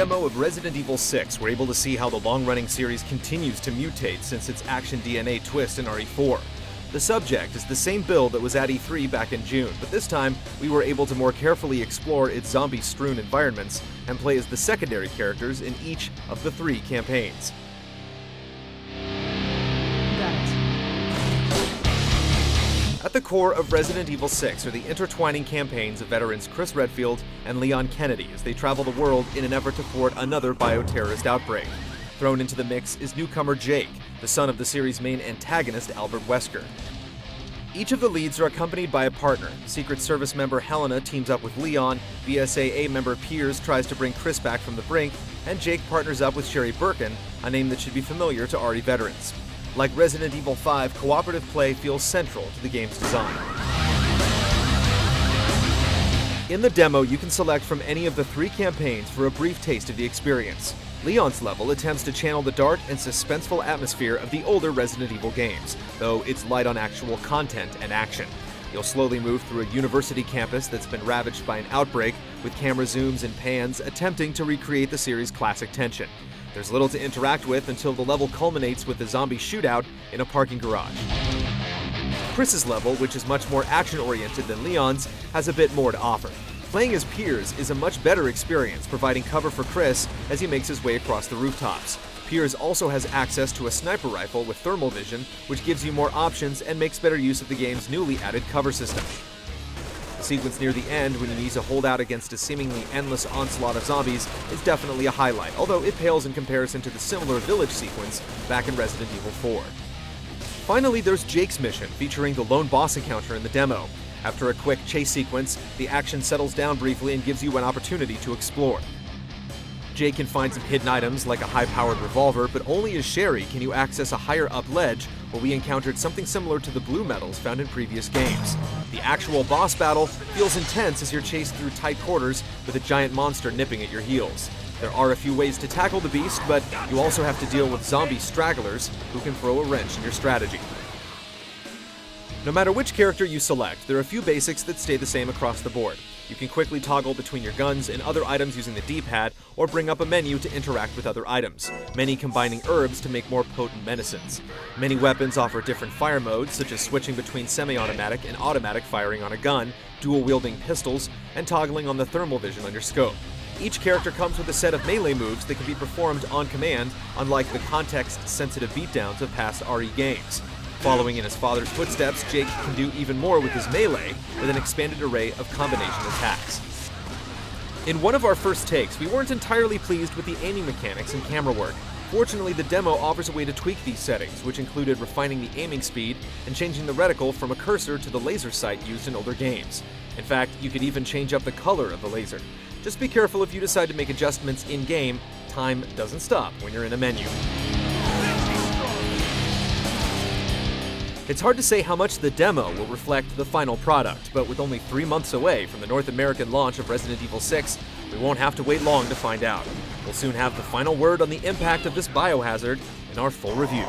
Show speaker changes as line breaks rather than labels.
demo of Resident Evil 6, we're able to see how the long-running series continues to mutate since its action DNA twist in RE4. The subject is the same build that was at E3 back in June, but this time we were able to more carefully explore its zombie-strewn environments and play as the secondary characters in each of the 3 campaigns. At the core of Resident Evil 6 are the intertwining campaigns of veterans Chris Redfield and Leon Kennedy as they travel the world in an effort to thwart another bioterrorist outbreak. Thrown into the mix is newcomer Jake, the son of the series' main antagonist Albert Wesker. Each of the leads are accompanied by a partner. Secret Service member Helena teams up with Leon, BSAA member Piers tries to bring Chris back from the brink, and Jake partners up with Sherry Birkin, a name that should be familiar to RE veterans. Like Resident Evil 5, cooperative play feels central to the game's design. In the demo, you can select from any of the 3 campaigns for a brief taste of the experience. Leon's level attempts to channel the dark and suspenseful atmosphere of the older Resident Evil games, though it's light on actual content and action. You'll slowly move through a university campus that's been ravaged by an outbreak, with camera zooms and pans attempting to recreate the series' classic tension. There's little to interact with until the level culminates with a zombie shootout in a parking garage. Chris's level, which is much more action-oriented than Leon's, has a bit more to offer. Playing as Piers is a much better experience, providing cover for Chris as he makes his way across the rooftops. Piers also has access to a sniper rifle with thermal vision, which gives you more options and makes better use of the game's newly added cover system. The sequence near the end, when you need to hold out against a seemingly endless onslaught of zombies, is definitely a highlight, although it pales in comparison to the similar village sequence back in Resident Evil 4. Finally, there's Jake's mission, featuring the lone boss encounter in the demo. After a quick chase sequence, the action settles down briefly and gives you an opportunity to explore. Jake can find some hidden items like a high-powered revolver, but only as Sherry can you access a higher-up ledge where we encountered something similar to the blue metals found in previous games. The actual boss battle feels intense as you're chased through tight quarters with a giant monster nipping at your heels. There are a few ways to tackle the beast, but you also have to deal with zombie stragglers who can throw a wrench in your strategy. No matter which character you select, there are a few basics that stay the same across the board. You can quickly toggle between your guns and other items using the D-pad, or bring up a menu to interact with other items, many combining herbs to make more potent medicines. Many weapons offer different fire modes, such as switching between semi-automatic and automatic firing on a gun, dual-wielding pistols, and toggling on the thermal vision on your scope. Each character comes with a set of melee moves that can be performed on command, unlike the context-sensitive beatdowns of past RE games. Following in his father's footsteps, Jake can do even more with his melee, with an expanded array of combination attacks. In one of our first takes, we weren't entirely pleased with the aiming mechanics and camera work. Fortunately, the demo offers a way to tweak these settings, which included refining the aiming speed and changing the reticle from a cursor to the laser sight used in older games. In fact, you could even change up the color of the laser. Just be careful if you decide to make adjustments in-game. Time doesn't stop when you're in a menu. It's hard to say how much the demo will reflect the final product, but with only 3 months away from the North American launch of Resident Evil 6, we won't have to wait long to find out. We'll soon have the final word on the impact of this biohazard in our full review.